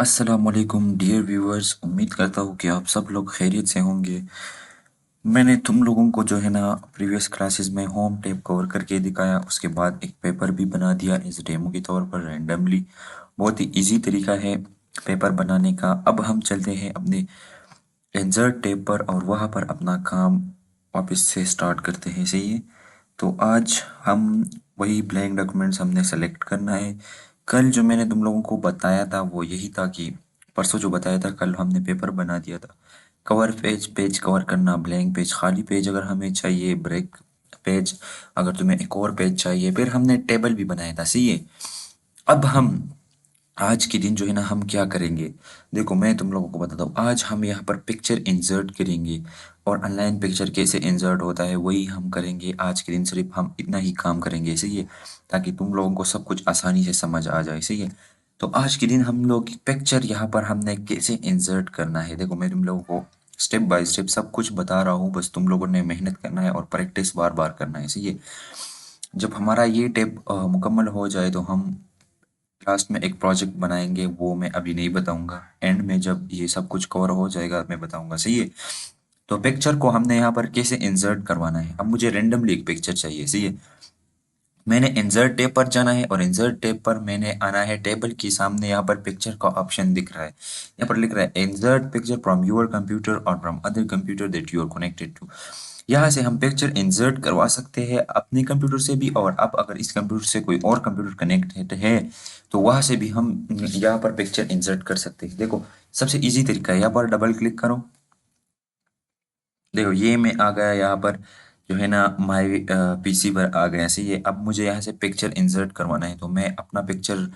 अस्सलामुअलैकुम dear viewers. उम्मीद करता हूँ कि आप सब लोग खैरियत से होंगे। मैंने तुम लोगों को जो है ना प्रीवियस क्लासेस में होम टेप कवर करके दिखाया, उसके बाद एक पेपर भी बना दिया इस डेमो के तौर पर रैंडमली। बहुत ही इजी तरीका है पेपर बनाने का। अब हम चलते हैं अपने इंसर्ट टेप पर और वहाँ पर अपना काम वापस से स्टार्ट करते हैं। सही है। तो आज हम वही ब्लैंक डॉक्यूमेंट्स हमने सेलेक्ट करना है। कल जो मैंने तुम लोगों को बताया था वो यही था कि परसों जो बताया था, कल हमने पेपर बना दिया था। कवर पेज, पेज कवर करना, ब्लैंक पेज, खाली पेज अगर हमें चाहिए, ब्रेक पेज अगर तुम्हें एक और पेज चाहिए, फिर हमने टेबल भी बनाया था। सही है। अब हम आज के दिन जो है ना हम क्या करेंगे, देखो मैं तुम लोगों को बताता हूँ। आज हम यहाँ पर पिक्चर इंसर्ट करेंगे और ऑनलाइन पिक्चर कैसे इंसर्ट होता है वही हम करेंगे आज के दिन। सिर्फ हम इतना ही काम करेंगे। सही है। ताकि तुम लोगों को सब कुछ आसानी से समझ आ जाए। सही है। तो आज के दिन हम लोग पिक्चर यहाँ पर हमने कैसे इंसर्ट करना है, देखो मैं तुम लोगों को स्टेप बाय स्टेप सब कुछ बता रहा हूँ। बस तुम लोगों ने मेहनत करना है और प्रैक्टिस बार बार करना है। सही है। जब हमारा ये टेप मुकम्मल हो जाए तो हम लास्ट में एक प्रोजेक्ट बनाएंगे, वो मैं अभी नहीं बताऊंगा। एंड में जब ये सब कुछ कवर हो जाएगा मैं बताऊंगा। सही है। तो पिक्चर को हमने यहाँ पर कैसे इंसर्ट करवाना है। अब मुझे रेंडमली एक पिक्चर चाहिए। सही है। मैंने इंसर्ट टैब पर जाना है और इंसर्ट टैब पर मैंने आना है टेबल के सामने। यहाँ पर पिक्चर का ऑप्शन दिख रहा है। यहाँ पर लिख रहा है insert picture from your computer और from other computer that you are connected to. यहाँ से हम पिक्चर इंसर्ट करवा सकते हैं अपने कंप्यूटर से भी, और अब अगर इस कंप्यूटर से कोई और कंप्यूटर कनेक्टेड है तो वहाँ से भी हम यहाँ पर पिक्चर इंसर्ट कर सकते हैं। देखो सबसे इजी तरीका है, यहाँ पर डबल क्लिक करो। देखो ये मैं आ गया यहाँ पर जो है ना माई पीसी पर आ गया। सही है। अब मुझे यहाँ से पिक्चर इंसर्ट करवाना है तो मैं अपना पिक्चर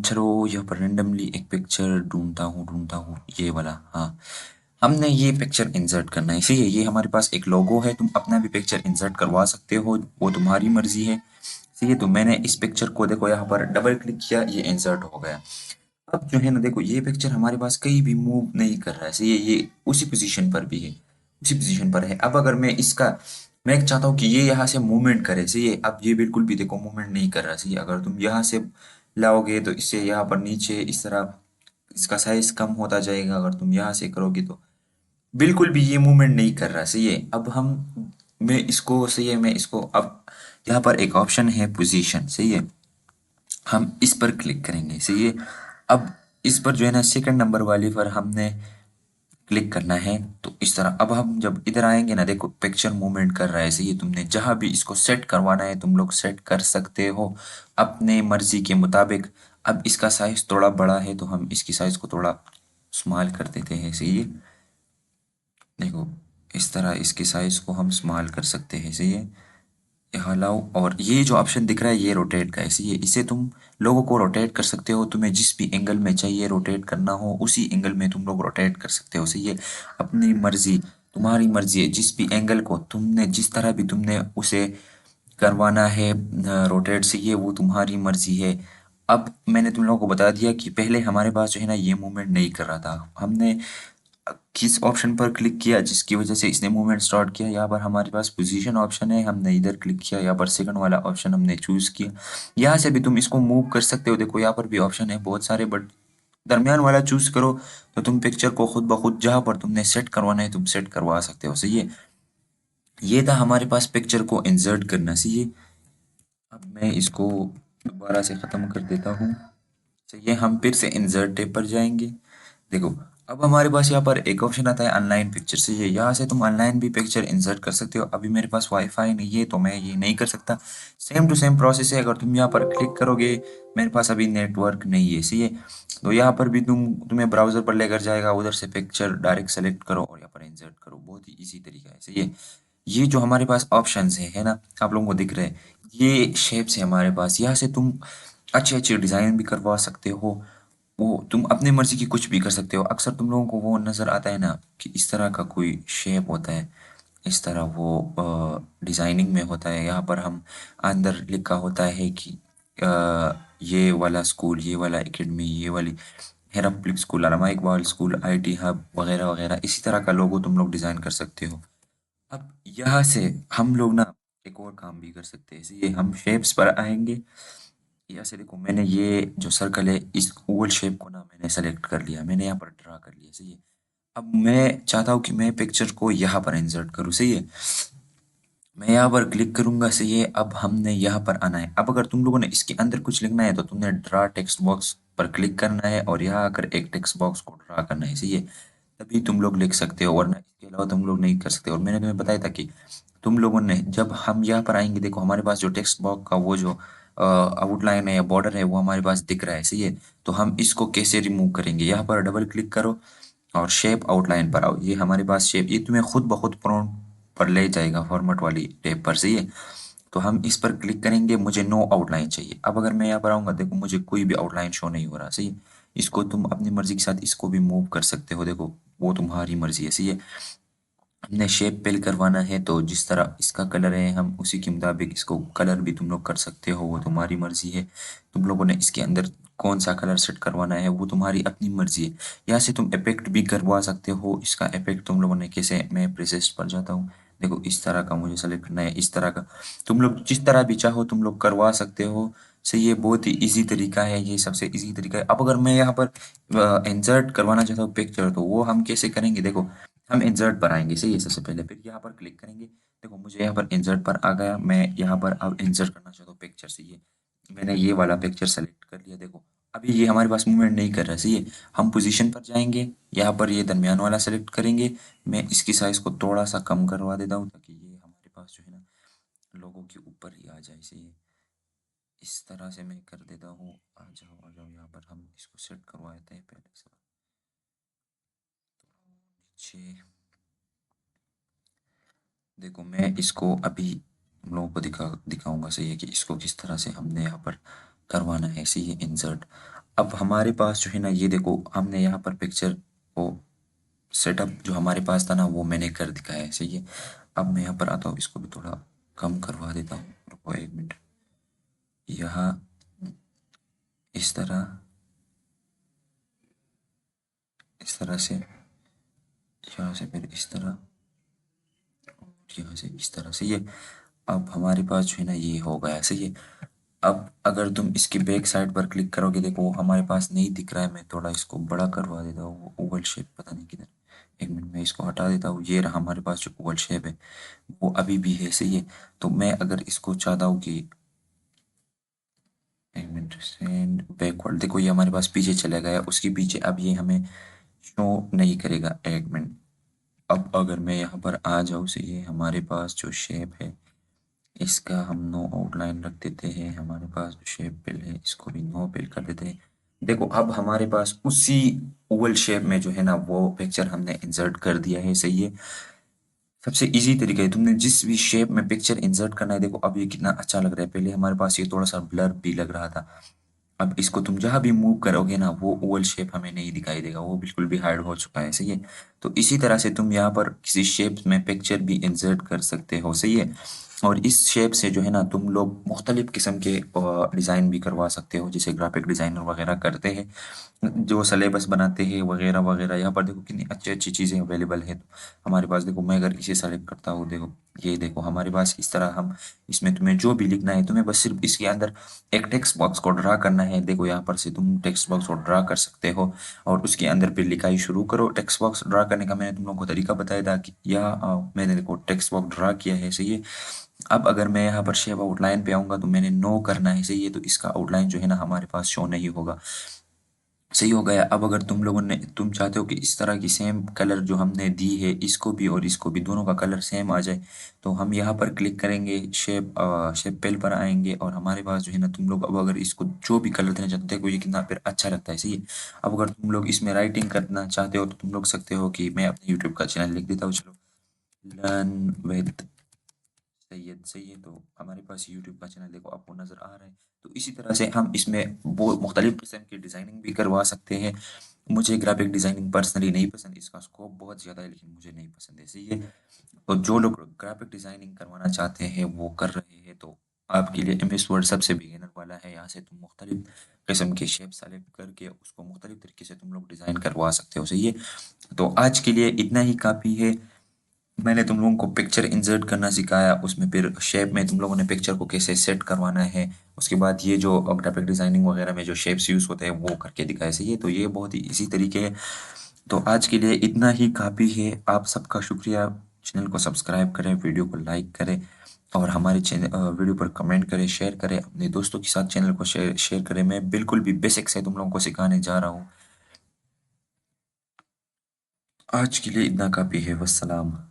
चलो यहाँ पर रेंडमली एक पिक्चर ढूंढता हूँ ये वाला। हाँ, हमने ये पिक्चर इंसर्ट करना है। सही है। ये हमारे पास एक लोगो है, तुम अपना भी पिक्चर इंसर्ट करवा सकते हो, वो तुम्हारी मर्जी है। सही है। तो मैंने इस पिक्चर को देखो यहाँ पर डबल क्लिक किया, ये इंसर्ट हो गया। अब जो है ना देखो ये पिक्चर हमारे पास कहीं भी मूव नहीं कर रहा है। सही है। ये उसी पोजीशन पर भी है, उसी पोजीशन पर है। अब अगर मैं चाहता हूँ कि ये यहाँ से मूवमेंट करे। सही है। अब ये बिल्कुल भी देखो मूवमेंट नहीं कर रहा। सही है। अगर तुम यहाँ से लाओगे तो इससे यहाँ पर नीचे इस तरह इसका साइज कम होता जाएगा। अगर तुम यहाँ से करोगे तो बिल्कुल भी ये मूवमेंट नहीं कर रहा। सही है। अब हम मैं इसको सही है मैं इसको अब यहाँ पर एक ऑप्शन है पोजीशन। सही है। हम इस पर क्लिक करेंगे। सही है। अब इस पर जो है ना सेकंड नंबर वाली पर हमने क्लिक करना है। तो इस तरह अब हम जब इधर आएंगे ना देखो पिक्चर मूवमेंट कर रहा है। सही है। तुमने जहां भी इसको सेट करवाना है तुम लोग सेट कर सकते हो अपने मर्जी के मुताबिक। अब इसका साइज थोड़ा बड़ा है तो हम इसकी साइज को थोड़ा स्मॉल कर देते हैं। सही है। देखो इस तरह इसके साइज को हम स्मॉल कर सकते हैं। सही है। यहाँ लाओ और ये जो ऑप्शन दिख रहा है ये रोटेट का है। इसी इसे तुम लोगों को रोटेट कर सकते हो, तुम्हें जिस भी एंगल में चाहिए रोटेट करना हो उसी एंगल में तुम लोग रोटेट कर सकते हो। सही है। अपनी मर्जी, तुम्हारी मर्जी है, जिस भी एंगल को तुमने जिस तरह भी तुमने उसे करवाना है रोटेट। से ये वो तुम्हारी मर्जी है। अब मैंने तुम लोगों को बता दिया कि पहले हमारे पास जो है ना ये मूवमेंट नहीं कर रहा था। हमने किस ऑप्शन पर क्लिक किया जिसकी वजह से इसने मूवमेंट स्टार्ट किया। यहाँ पर हमारे पास पोजीशन ऑप्शन है, हमने इधर क्लिक किया, यहाँ पर सेकंड वाला ऑप्शन हमने चूज किया। यहाँ से भी तुम इसको मूव कर सकते हो। देखो यहाँ पर भी ऑप्शन है बहुत सारे, बट दरमियान वाला चूज करो तो तुम पिक्चर को खुद ब खुद जहाँ पर तुमने सेट करवाना है तुम सेट करवा सकते हो। सही है। ये था हमारे पास पिक्चर को इंसर्ट करना। सही है। अब मैं इसको दोबारा से ख़त्म कर देता हूँ। चाहिए हम फिर से इंसर्ट टैब पर जाएंगे। देखो अब हमारे पास यहाँ पर एक ऑप्शन आता है ऑनलाइन पिक्चर। से ये यहाँ से तुम ऑनलाइन भी पिक्चर इंसर्ट कर सकते हो। अभी मेरे पास वाईफाई नहीं है तो मैं ये नहीं कर सकता। सेम टू सेम प्रोसेस है। अगर तुम यहाँ पर क्लिक करोगे, मेरे पास अभी नेटवर्क नहीं है। सही है। तो यहाँ पर भी तुम्हें ब्राउजर पर लेकर जाएगा, उधर से पिक्चर डायरेक्ट सेलेक्ट करो और यहाँ पर इंसर्ट करो। बहुत ही इजी तरीका है। सही है। ये जो हमारे पास ऑप्शंस है ना, आप लोगों को दिख रहे हैं, ये शेप्स है हमारे पास। यहाँ से तुम अच्छे अच्छे डिज़ाइन भी करवा सकते हो। वो तुम अपनी मर्जी की कुछ भी कर सकते हो। अक्सर तुम लोगों को वो नज़र आता है ना कि इस तरह का कोई शेप होता है, इस तरह वो डिज़ाइनिंग में होता है। यहाँ पर हम अंदर लिखा होता है कि ये वाला स्कूल, ये वाला एकेडमी, ये वाली हेरम public school, Allama Iqbal school, IT hub वगैरह वगैरह, इसी तरह का लोगो तुम लोग डिज़ाइन कर सकते हो। अब यहाँ से हम लोग ना एक और काम भी कर सकते हैं। ये हम शेप्स पर आएंगे। यहाँ से देखो मैंने ये जो सर्कल है इस ओवल शेप को ना मैंने सेलेक्ट कर लिया, मैंने यहाँ पर ड्रा कर लिया, सही है। अब मैं चाहता हूँ कि मैं पिक्चर को यहाँ पर इंसर्ट करूँ, सही है। मैं यहाँ पर क्लिक करूंगा, सही है। अब हमने यहाँ पर आना है। अब अगर तुम लोगों ने इसके अंदर कुछ लिखना है तो तुमने ड्रा टेक्स्ट बॉक्स पर क्लिक करना है और यहाँ आकर एक टेक्स्ट बॉक्स को ड्रा करना है, सही है। तभी तुम लोग लिख सकते हो, वरना इसके अलावा तुम लोग नहीं कर सकते। और मैंने तुम्हें बताया था कि तुम लोगों ने जब हम यहाँ पर आएंगे, देखो हमारे पास जो टेक्स्ट बॉक्स का वो जो आउटलाइन है या बॉर्डर है वो हमारे पास दिख रहा है, सही है। तो हम इसको कैसे रिमूव करेंगे, यहाँ पर डबल क्लिक करो और शेप आउटलाइन पर आओ। ये हमारे पास शेप, ये तुम्हें खुद ब खुद प्रॉम्प्ट पर ले जाएगा फॉर्मेट वाली टैब पर, सही है। तो हम इस पर क्लिक करेंगे, मुझे नो आउटलाइन चाहिए। अब अगर मैं यहाँ पर आऊंगा, देखो मुझे कोई भी आउटलाइन शो नहीं हो रहा, सही है। इसको तुम अपनी मर्जी के साथ इसको भी मूव कर सकते हो, देखो वो तुम्हारी मर्जी है, सही है। हमने शेप फिल करवाना है तो जिस तरह इसका कलर है हम उसी के मुताबिक इसको कलर भी तुम लोग कर सकते हो, वो तुम्हारी मर्जी है। तुम लोगों ने इसके अंदर कौन सा कलर सेट करवाना है वो तुम्हारी अपनी मर्जी है। यहाँ से तुम इफेक्ट भी करवा सकते हो। इसका इफेक्ट तुम लोगों ने कैसे, मैं प्रीसेट पर जाता हूँ, देखो इस तरह का मुझे सेलेक्ट करना है, इस तरह का तुम लोग जिस तरह भी चाहो तुम लोग करवा सकते हो, सही है। बहुत ही इजी तरीका है, ये सबसे इजी तरीका है। अब अगर मैं यहाँ पर इंसर्ट करवाना चाहता हूँ पिक्चर, तो वो हम कैसे करेंगे, देखो हम इंसर्ट पर आएंगे, सही है। सबसे पहले फिर यहाँ पर क्लिक करेंगे, देखो मुझे यहाँ पर इंसर्ट पर आ गया। मैं यहाँ पर अब इंसर्ट करना चाहता हूँ पिक्चर, सही है। मैंने ये वाला पिक्चर सेलेक्ट कर लिया, देखो अभी ये हमारे पास मूवमेंट नहीं कर रहा, सही है। हम पोजीशन पर जाएंगे, यहाँ पर ये दरमियान वाला सेलेक्ट करेंगे। मैं इसकी साइज को थोड़ा सा कम करवा देता हूँ ताकि ये हमारे पास जो है ना लोगों के ऊपर ही आ जाए, सही है। इस तरह से मैं कर देता हूँ। आ जाओ यहाँ पर हम इसको सेट करवा देते हैं पहले से नीचे। देखो मैं इसको अभी तुम लोगों को दिखाऊंगा, सही है, कि इसको किस तरह से हमने यहाँ पर करवाना है, सही है, इंसर्ट। अब हमारे पास जो है ना ये देखो हमने यहाँ पर पिक्चर को सेटअप जो हमारे पास था ना वो मैंने कर दिखाया है, सही है। अब मैं यहाँ पर आता हूँ, इसको भी थोड़ा कम करवा देता हूँ, रुको एक मिनट। यहाँ इस तरह से, यहाँ से फिर इस तरह, यहाँ से इस तरह से, ये अब हमारे पास जो है ना ये हो गया, सही है। अब अगर तुम इसकी बैक साइड पर क्लिक करोगे, देखो वो हमारे पास नहीं दिख रहा है। मैं थोड़ा इसको बड़ा करवा देता हूँ, वो ओवल शेप पता नहीं किधर। एक मिनट में इसको हटा देता हूँ। ये रहा हमारे पास जो ओवल शेप है वो अभी भी है, सही है। तो मैं अगर इसको चाहता हूँ कि एक मिनट सेंड बैकवर्ड, देखो ये हमारे पास पीछे चला गया, उसके पीछे अब ये हमें शो नहीं करेगा। एक मिनट, अब अगर मैं यहाँ पर आ जाऊँ, सही है, हमारे पास जो शेप है इसका हम नो आउटलाइन रख देते हैं। हमारे पास जो शेप पिल है इसको भी नो पिल कर देते हैं। देखो अब हमारे पास उसी ओवल शेप में जो है ना वो पिक्चर हमने इंसर्ट कर दिया है, सही है। सबसे इजी तरीका है, तुमने जिस भी शेप में पिक्चर इंसर्ट करना है, देखो अब ये कितना अच्छा लग रहा है। पहले हमारे पास ये थोड़ा सा ब्लर भी लग रहा था। अब इसको तुम जहां भी मूव करोगे ना वो ओवल शेप हमें नहीं दिखाई देगा, वो बिल्कुल भी हाइड हो चुका है, सही है। तो इसी तरह से तुम यहाँ पर किसी शेप में पिक्चर भी इंसर्ट कर सकते हो, सही है। और इस शेप से जो है ना तुम लोग मुख्तलिफ किस्म के डिज़ाइन भी करवा सकते हो, जैसे ग्राफिक डिज़ाइनर वगैरह करते हैं, जो सिलेबस बनाते हैं वगैरह वगैरह। यहाँ पर देखो कितनी अच्छी अच्छी चीज़ें अवेलेबल है। हमारे पास देखो, मैं अगर इसे सेलेक्ट करता हूँ, देखो ये देखो हमारे पास इस तरह हम इसमें तुम्हें जो भी लिखना है, तुम्हें बस सिर्फ इसके अंदर एक टेक्स्ट बॉक्स को ड्रा करना है। देखो यहाँ पर से तुम टेक्स्ट बॉक्स को ड्रा कर सकते हो और उसके अंदर फिर लिखाई शुरू करो। टेक्स्ट बॉक्स ड्रा करने का मैंने तुम लोगों को तरीका बताया था कि यह मैंने देखो टेक्स्ट बॉक्स ड्रा किया है, सही है। अब अगर मैं यहाँ पर शेप आउटलाइन पे आऊंगा तो मैंने नो करना है, सही है। तो इसका आउटलाइन जो है ना हमारे पास शो नहीं होगा, सही हो गया। अब अगर तुम चाहते हो कि इस तरह की सेम कलर जो हमने दी है इसको भी और इसको भी दोनों का कलर सेम आ जाए, तो हम यहाँ पर क्लिक करेंगे, शेप पेल पर आएंगे और हमारे पास जो है ना तुम लोग अब अगर इसको जो भी कलर देना चाहते हो, ये कितना फिर अच्छा लगता है, सही है। अब अगर तुम लोग इसमें राइटिंग करना चाहते हो तो तुम लोग सकते हो कि मैं अपने यूट्यूब का चैनल लिख देता हूँ, चलो लर्न विद सैयद, सही है। तो हमारे पास यूट्यूब का चैनल देखो आपको नज़र आ रहा है। तो इसी तरह से हम इसमें वो मुख्तलिफ किस्म की डिज़ाइनिंग भी करवा सकते हैं। मुझे ग्राफिक डिज़ाइनिंग पर्सनली नहीं पसंद, इसका स्कोप बहुत ज़्यादा है लेकिन मुझे नहीं पसंद है, सही है। तो जो लोग ग्राफिक डिज़ाइनिंग करवाना चाहते हैं वो कर रहे हैं, तो आपके लिए एम एस वर्ड सबसे बिगिनर वाला है। यहाँ से तुम मुख्तलिफ किस्म के शेप सेलेक्ट करके उसको मुख्तलिफ तरीके से तुम लोग डिज़ाइन करवा सकते हो, सही है। तो आज के लिए इतना ही काफ़ी है। मैंने तुम लोगों को पिक्चर इंसर्ट करना सिखाया, उसमें फिर शेप में तुम लोगों ने पिक्चर को कैसे सेट करवाना है। उसके बाद ये जो ग्राफिक डिजाइनिंग वगैरह में जो शेप्स यूज होते हैं वो करके दिखाया सही है। तो ये बहुत ही इसी तरीके है। तो आज के लिए इतना ही काफ़ी है। आप सबका शुक्रिया। चैनल को सब्सक्राइब करें, वीडियो को लाइक करें और हमारे चैनल वीडियो पर कमेंट करें, शेयर करें, अपने दोस्तों के साथ चैनल को शेयर शेयर करें। मैं बिल्कुल भी बेसिक से तुम लोगों को सिखाने जा रहा हूँ। आज के लिए इतना काफ़ी है। वस्सलाम।